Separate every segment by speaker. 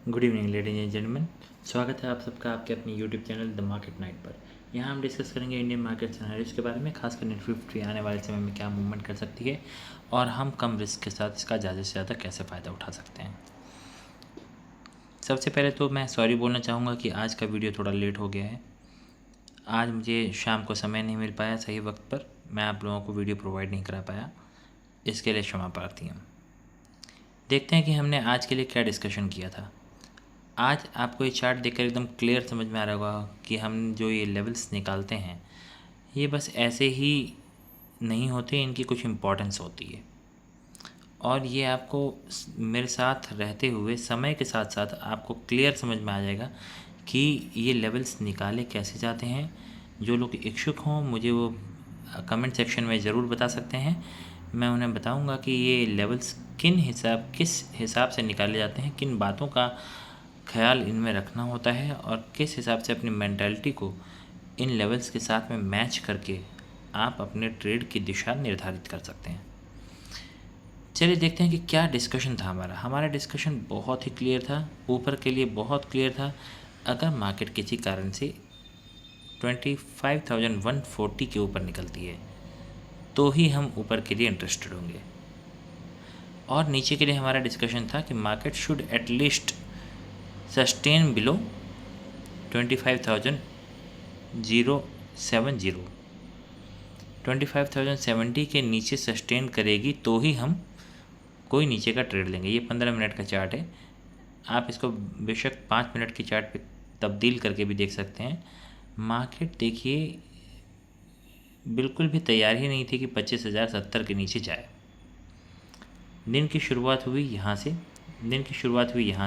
Speaker 1: Good evening ladies and gentleman. स्वागत है आप सबका आपके अपने YouTube channel the market night पर। यहाँ हम डिस्कस करेंगे इंडियन मार्केट सिनेरियोज के बारे में, खासकर निफ्टी 50 आने वाले समय में क्या मूवमेंट कर सकती है और हम कम रिस्क के साथ इसका ज़्यादा से ज़्यादा कैसे फ़ायदा उठा सकते हैं। सबसे पहले तो मैं सॉरी बोलना चाहूँगा कि आज का वीडियो थोड़ा लेट हो गया है। आज मुझे शाम को समय नहीं मिल पाया सही वक्त पर, मैं आप लोगों को वीडियो प्रोवाइड नहीं करा पाया, इसके लिए क्षमा प्रार्थी हूँ। देखते हैं कि हमने आज के लिए क्या डिस्कशन किया था। आज आपको ये चार्ट देखकर एकदम क्लियर समझ में आ रहा होगा कि हम जो ये लेवल्स निकालते हैं ये बस ऐसे ही नहीं होते, इनकी कुछ इम्पोर्टेंस होती है। और ये आपको मेरे साथ रहते हुए समय के साथ साथ आपको क्लियर समझ में आ जाएगा कि ये लेवल्स निकाले कैसे जाते हैं। जो लोग इच्छुक हों मुझे वो कमेंट सेक्शन में ज़रूर बता सकते हैं, मैं उन्हें बताऊंगा कि ये लेवल्स किस हिसाब से निकाले जाते हैं, किन बातों का ख्याल इनमें रखना होता है और किस हिसाब से अपनी मेंटालिटी को इन लेवल्स के साथ में मैच करके आप अपने ट्रेड की दिशा निर्धारित कर सकते हैं। चलिए देखते हैं कि क्या डिस्कशन था हमारा डिस्कशन बहुत ही क्लियर था, ऊपर के लिए बहुत क्लियर था। अगर मार्केट किसी कारण से 25,140 के ऊपर निकलती है तो ही हम ऊपर के लिए इंटरेस्टेड होंगे, और नीचे के लिए हमारा डिस्कशन था कि market should at least sustain below 25,070 के नीचे सस्टेन करेगी तो ही हम कोई नीचे का ट्रेड लेंगे। ये 15 मिनट का चार्ट है, आप इसको बेशक 5 मिनट की चार्ट पे तब्दील करके भी देख सकते हैं। मार्केट देखिए बिल्कुल भी तैयार ही नहीं थी कि 25,070 के नीचे जाए। दिन की शुरुआत हुई यहाँ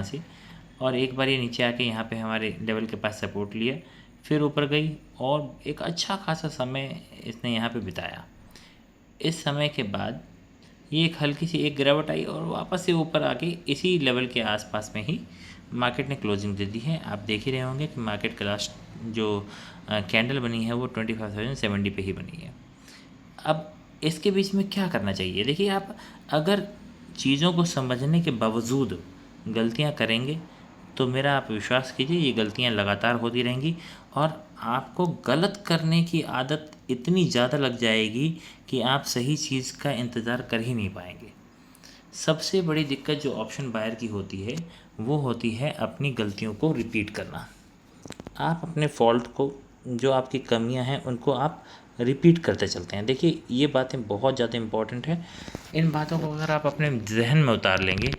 Speaker 1: से और एक बार ये नीचे आके यहाँ पे हमारे लेवल के पास सपोर्ट लिया, फिर ऊपर गई और एक अच्छा खासा समय इसने यहाँ पे बिताया। इस समय के बाद ये एक हल्की सी एक गिरावट आई और वापस से ऊपर आके इसी लेवल के आसपास में ही मार्केट ने क्लोजिंग दे दी है। आप देख ही रहे होंगे कि मार्केट का लास्ट जो कैंडल बनी है वो 25,070 पे ही बनी है। अब इसके बीच में क्या करना चाहिए, देखिए आप अगर चीज़ों को समझने के बावजूद गलतियां करेंगे तो मेरा आप विश्वास कीजिए ये गलतियां लगातार होती रहेंगी और आपको गलत करने की आदत इतनी ज़्यादा लग जाएगी कि आप सही चीज़ का इंतज़ार कर ही नहीं पाएंगे। सबसे बड़ी दिक्कत जो ऑप्शन बायर की होती है वो होती है अपनी गलतियों को रिपीट करना। आप अपने फॉल्ट को, जो आपकी कमियां हैं उनको आप रिपीट करते चलते हैं। देखिए ये बातें बहुत ज़्यादा इम्पॉर्टेंट है, इन बातों को अगर आप अपने जहन में उतार लेंगे,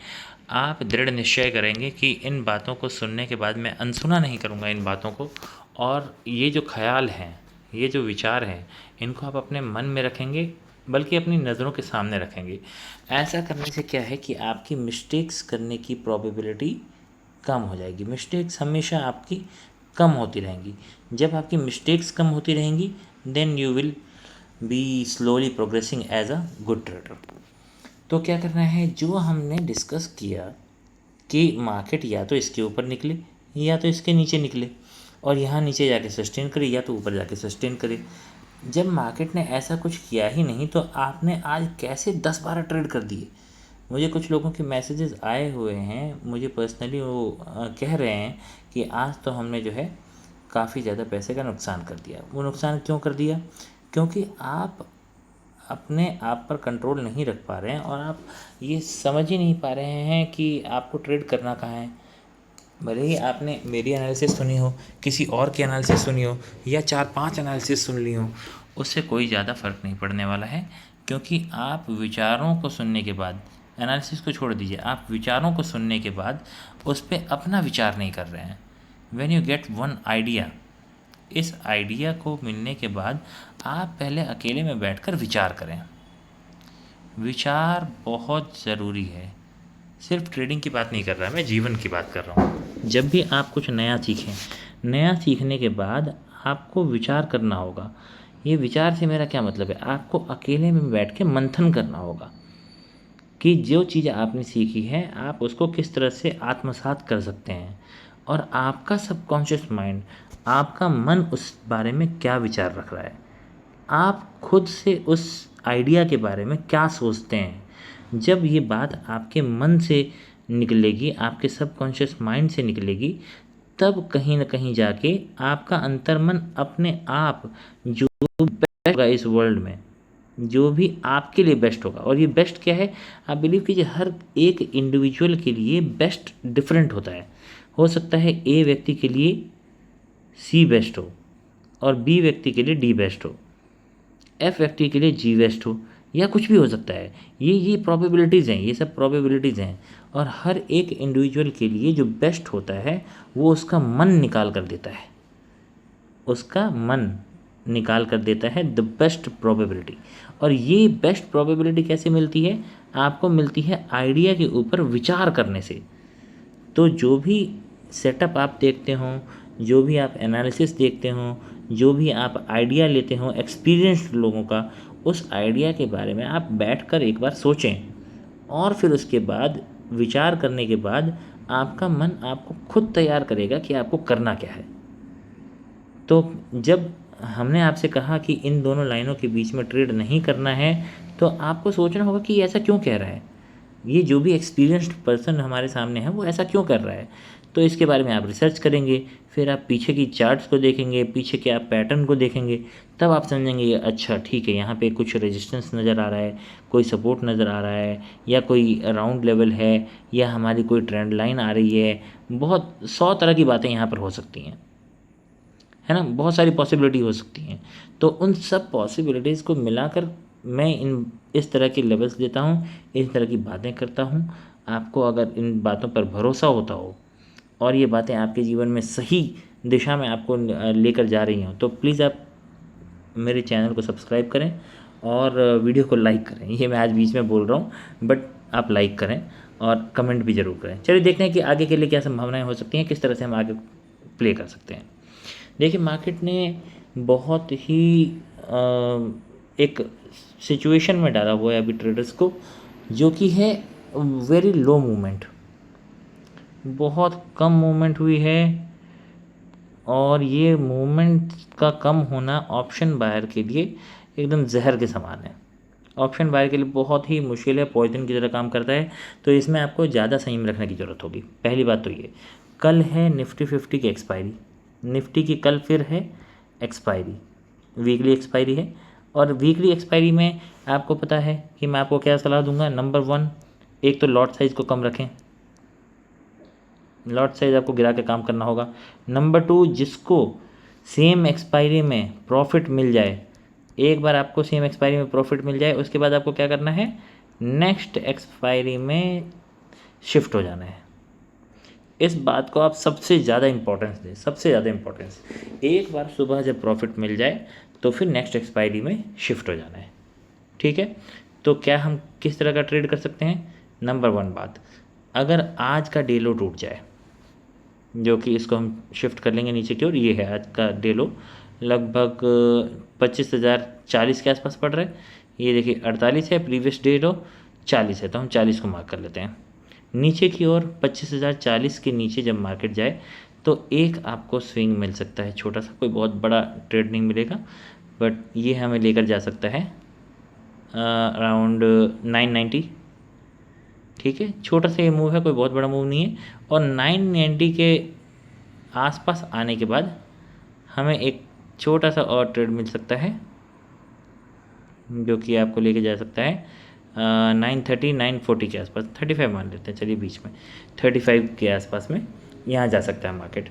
Speaker 1: आप दृढ़ निश्चय करेंगे कि इन बातों को सुनने के बाद मैं अनसुना नहीं करूँगा इन बातों को, और ये जो ख्याल हैं, ये जो विचार हैं, इनको आप अपने मन में रखेंगे बल्कि अपनी नज़रों के सामने रखेंगे। ऐसा करने से क्या है कि आपकी मिस्टेक्स करने की प्रोबेबिलिटी कम हो जाएगी। मिस्टेक्स हमेशा आपकी कम होती रहेंगी। जब आपकी मिस्टेक्स कम होती रहेंगी then you will be slowly progressing as a good trader. तो क्या करना है, जो हमने डिस्कस किया कि मार्केट या तो इसके ऊपर निकले या तो इसके नीचे निकले और यहाँ नीचे जाके सस्टेन करे या तो ऊपर जाके सस्टेन करे। जब मार्केट ने ऐसा कुछ किया ही नहीं तो आपने आज कैसे 10-12 ट्रेड कर दिए। मुझे कुछ लोगों के मैसेजेस आए हुए हैं, मुझे पर्सनली वो कह रहे हैं कि आज तो हमने जो है काफ़ी ज़्यादा पैसे का नुकसान कर दिया। वो नुकसान क्यों कर दिया, क्योंकि आप अपने आप पर कंट्रोल नहीं रख पा रहे हैं और आप ये समझ ही नहीं पा रहे हैं कि आपको ट्रेड करना कहाँ है। भले ही आपने मेरी एनालिसिस सुनी हो, किसी और की एनालिसिस सुनी हो या 4-5 एनालिसिस सुन ली हो, उससे कोई ज़्यादा फ़र्क नहीं पड़ने वाला है, क्योंकि आप विचारों को सुनने के बाद, एनालिसिस को छोड़ दीजिए, आप विचारों को सुनने के बाद उस पर अपना विचार नहीं कर रहे हैं। When you get one idea, इस आइडिया को मिलने के बाद आप पहले अकेले में बैठकर विचार करें। विचार बहुत ज़रूरी है। सिर्फ ट्रेडिंग की बात नहीं कर रहा, मैं जीवन की बात कर रहा हूँ। जब भी आप कुछ नया सीखें, नया सीखने के बाद आपको विचार करना होगा। ये विचार से मेरा क्या मतलब है, आपको अकेले में बैठ के मंथन करना होगा कि जो चीज़ आपने सीखी है आप उसको किस तरह से आत्मसात कर सकते हैं और आपका सबकॉन्शियस माइंड, आपका मन उस बारे में क्या विचार रख रहा है, आप खुद से उस आइडिया के बारे में क्या सोचते हैं। जब ये बात आपके मन से निकलेगी, आपके सबकॉन्शियस माइंड से निकलेगी, तब कहीं ना कहीं जाके आपका अंतर्मन अपने आप जो बेस्ट होगा इस वर्ल्ड में, जो भी आपके लिए बेस्ट होगा। और ये बेस्ट क्या है, आप बिलीव कीजिए, हर एक इंडिविजुअल के लिए बेस्ट डिफरेंट होता है। हो सकता है ए व्यक्ति के लिए सी बेस्ट हो, और बी व्यक्ति के लिए डी बेस्ट हो, एफ व्यक्ति के लिए जी बेस्ट हो, या कुछ भी हो सकता है। ये प्रोबेबिलिटीज़ हैं, ये सब प्रोबेबिलिटीज़ हैं। और हर एक इंडिविजुअल के लिए जो बेस्ट होता है वो उसका मन निकाल कर देता है, उसका मन निकाल कर देता है द बेस्ट प्रोबेबिलिटी। और ये बेस्ट प्रोबेबिलिटी कैसे मिलती है, आपको मिलती है आइडिया के ऊपर विचार करने से। तो जो भी सेटअप आप देखते हो, जो भी आप एनालिसिस देखते हो, जो भी आप आइडिया लेते हो एक्सपीरियंस्ड लोगों का, उस आइडिया के बारे में आप बैठकर एक बार सोचें, और फिर उसके बाद विचार करने के बाद आपका मन आपको खुद तैयार करेगा कि आपको करना क्या है। तो जब हमने आपसे कहा कि इन दोनों लाइनों के बीच में ट्रेड नहीं करना है, तो आपको सोचना होगा कि ऐसा क्यों कह रहा है, ये जो भी एक्सपीरियंस्ड पर्सन हमारे सामने है वो ऐसा क्यों कर रहा है। तो इसके बारे में आप रिसर्च करेंगे, फिर आप पीछे की चार्ट्स को देखेंगे, पीछे के आप पैटर्न को देखेंगे, तब आप समझेंगे ये अच्छा ठीक है, यहाँ पे कुछ रेजिस्टेंस नज़र आ रहा है, कोई सपोर्ट नज़र आ रहा है, या कोई राउंड लेवल है, या हमारी कोई ट्रेंड लाइन आ रही है। बहुत 100 तरह की बातें यहाँ पर हो सकती हैं, है ना, बहुत सारी पॉसिबिलिटी हो सकती हैं। तो उन सब पॉसिबिलिटीज़ को मिलाकर मैं इस तरह के लेवल्स देता हूँ, इस तरह की बातें करता हूँ। आपको अगर इन बातों पर भरोसा होता हो और ये बातें आपके जीवन में सही दिशा में आपको लेकर जा रही हों, तो प्लीज़ आप मेरे चैनल को सब्सक्राइब करें और वीडियो को लाइक करें। ये मैं आज बीच में बोल रहा हूँ, बट आप लाइक करें और कमेंट भी ज़रूर करें। चलिए देखते हैं कि आगे के लिए क्या संभावनाएं हो सकती हैं, किस तरह से हम आगे प्ले कर सकते हैं। देखिए, मार्केट ने बहुत ही एक सिचुएशन में डाला हुआ है अभी ट्रेडर्स को, जो कि है वेरी लो मूवमेंट, बहुत कम मूवमेंट हुई है। और ये मूवमेंट का कम होना ऑप्शन बायर के लिए एकदम जहर के समान है। ऑप्शन बायर के लिए बहुत ही मुश्किल है, पॉइजन की तरह काम करता है। तो इसमें आपको ज़्यादा संयम रखने की ज़रूरत होगी। पहली बात तो ये, कल है निफ्टी 50 की एक्सपायरी, निफ्टी की कल फिर है एक्सपायरी, वीकली एक्सपायरी है। और वीकली एक्सपायरी में आपको पता है कि मैं आपको क्या सलाह दूंगा। नंबर 1, एक तो लॉट साइज़ को कम रखें, लॉट साइज़ आपको गिरा के काम करना होगा। नंबर 2, जिसको सेम एक्सपायरी में प्रॉफिट मिल जाए, एक बार आपको सेम एक्सपायरी में प्रॉफिट मिल जाए, उसके बाद आपको क्या करना है, नेक्स्ट एक्सपायरी में शिफ्ट हो जाना है। इस बात को आप सबसे ज़्यादा इंपॉर्टेंस दें, सबसे ज़्यादा इंपॉर्टेंस। एक बार सुबह जब प्रॉफिट मिल जाए तो फिर नेक्स्ट एक्सपायरी में शिफ्ट हो जाना है, ठीक है। तो क्या हम किस तरह का ट्रेड कर सकते हैं। नंबर 1 बात, अगर आज का डे लो टूट जाए, जो कि इसको हम शिफ्ट कर लेंगे नीचे की ओर, ये है आज का डे लो, लगभग 25,040 के आसपास पड़ रहा है। ये देखिए 48 है, प्रीवियस डे लो 40 है, तो हम 40 को मार्क कर लेते हैं। नीचे की ओर 25,040 के नीचे जब मार्केट जाए तो एक आपको स्विंग मिल सकता है, छोटा सा, कोई बहुत बड़ा ट्रेड नहीं मिलेगा, बट ये हमें लेकर जा सकता है अराउंड 990, ठीक है। छोटा सा ये मूव है, कोई बहुत बड़ा मूव नहीं है। और 990 के आसपास आने के बाद हमें एक छोटा सा और ट्रेड मिल सकता है, जो कि आपको लेके जा सकता है 930 940 के आसपास, 35 मान लेते हैं, चलिए बीच में 35 के आसपास में यहाँ जा सकता है मार्केट।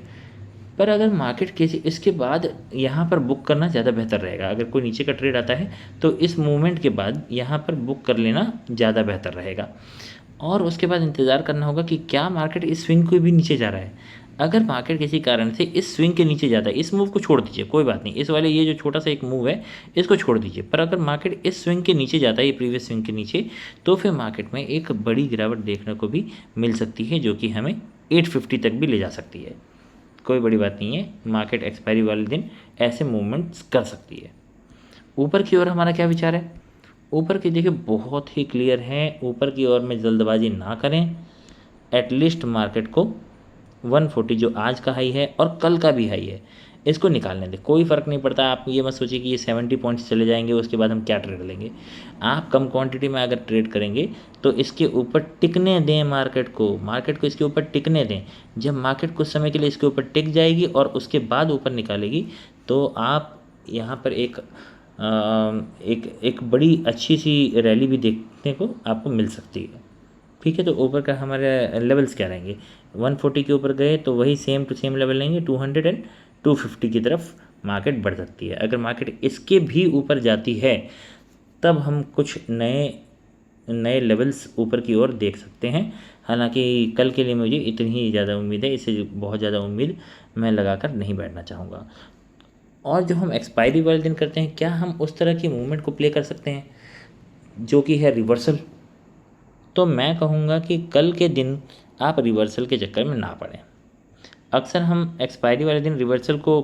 Speaker 1: पर अगर मार्केट किसी इसके बाद यहाँ पर बुक करना ज़्यादा बेहतर रहेगा। अगर कोई नीचे का ट्रेड आता है तो इस मूवमेंट के बाद यहाँ पर बुक कर लेना ज़्यादा बेहतर रहेगा। और उसके बाद इंतज़ार करना होगा कि क्या मार्केट इस स्विंग को भी नीचे जा रहा है। अगर मार्केट किसी कारण से इस स्विंग के नीचे जाता है, इस मूव को छोड़ दीजिए, कोई बात नहीं, इस वाले ये जो छोटा सा एक मूव है इसको छोड़ दीजिए, पर अगर मार्केट इस स्विंग के नीचे जाता है, ये प्रीवियस स्विंग के नीचे, तो फिर मार्केट में एक बड़ी गिरावट देखने को भी मिल सकती है, जो कि हमें 850 तक भी ले जा सकती है। कोई बड़ी बात नहीं है, मार्केट एक्सपायरी वाले दिन ऐसे मूवमेंट्स कर सकती है। ऊपर की ओर हमारा क्या विचार है। ऊपर की देखिए बहुत ही क्लियर है, ऊपर की ओर में जल्दबाजी ना करें। एटलीस्ट मार्केट को 140 जो आज का हाई है और कल का भी हाई है, इसको निकालने दें, कोई फ़र्क नहीं पड़ता। आप ये मत सोचिए कि ये 70 पॉइंट्स चले जाएंगे उसके बाद हम क्या ट्रेड लेंगे। आप कम क्वांटिटी में अगर ट्रेड करेंगे तो इसके ऊपर टिकने दें मार्केट को इसके ऊपर टिकने दें। जब मार्केट कुछ समय के लिए इसके ऊपर टिक जाएगी और उसके बाद ऊपर निकालेगी तो आप यहाँ पर एक बड़ी अच्छी सी रैली भी देखने को आपको मिल सकती है। ठीक है, तो ऊपर का हमारे लेवल्स क्या रहेंगे, 140 के ऊपर गए तो वही सेम टू सेम लेवल लेंगे, 200 एंड 250 की तरफ मार्केट बढ़ सकती है। अगर मार्केट इसके भी ऊपर जाती है तब हम कुछ नए लेवल्स ऊपर की ओर देख सकते हैं। हालांकि कल के लिए मुझे इतनी ही ज़्यादा उम्मीद है, इससे बहुत ज़्यादा उम्मीद मैं लगाकर नहीं बैठना चाहूँगा। और जो हम एक्सपायरी वाले दिन करते हैं, क्या हम उस तरह की मूवमेंट को प्ले कर सकते हैं जो कि है रिवर्सल? तो मैं कहूँगा कि कल के दिन आप रिवर्सल के चक्कर में ना पड़ें। अक्सर हम एक्सपायरी वाले दिन रिवर्सल को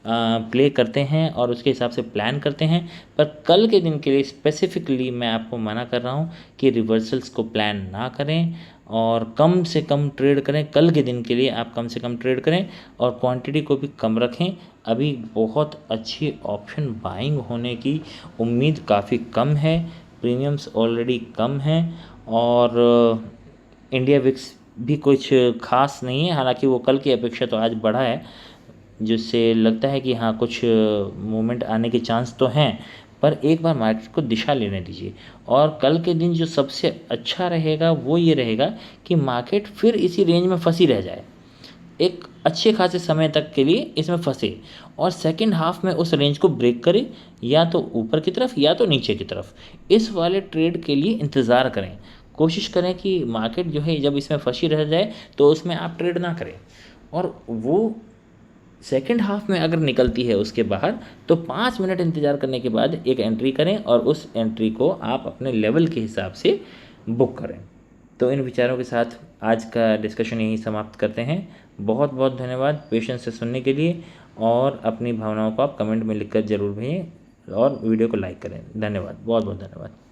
Speaker 1: प्ले करते हैं और उसके हिसाब से प्लान करते हैं, पर कल के दिन के लिए स्पेसिफिकली मैं आपको मना कर रहा हूँ कि रिवर्सल्स को प्लान ना करें और कम से कम ट्रेड करें। कल के दिन के लिए आप कम से कम ट्रेड करें और क्वांटिटी को भी कम रखें। अभी बहुत अच्छी ऑप्शन बाइंग होने की उम्मीद काफ़ी कम है, प्रीमियम्स ऑलरेडी कम हैं और इंडिया विक्स भी कुछ खास नहीं है। हालांकि वो कल की अपेक्षा तो आज बढ़ा है, जिससे लगता है कि हाँ कुछ मूवमेंट आने के चांस तो हैं, पर एक बार मार्केट को दिशा लेने दीजिए। और कल के दिन जो सबसे अच्छा रहेगा वो ये रहेगा कि मार्केट फिर इसी रेंज में फंसी रह जाए, एक अच्छे खासे समय तक के लिए इसमें फंसे और सेकंड हाफ में उस रेंज को ब्रेक करे, या तो ऊपर की तरफ या तो नीचे की तरफ। इस वाले ट्रेड के लिए इंतज़ार करें, कोशिश करें कि मार्केट जो है जब इसमें फंसी रह जाए तो उसमें आप ट्रेड ना करें, और वो सेकंड हाफ में अगर निकलती है उसके बाहर तो 5 मिनट इंतज़ार करने के बाद एक एंट्री करें और उस एंट्री को आप अपने लेवल के हिसाब से बुक करें। तो इन विचारों के साथ आज का डिस्कशन यहीं समाप्त करते हैं। बहुत बहुत धन्यवाद पेशेंस से सुनने के लिए, और अपनी भावनाओं को आप कमेंट में लिखकर ज़रूर भेजें और वीडियो को लाइक करें। धन्यवाद, बहुत बहुत धन्यवाद।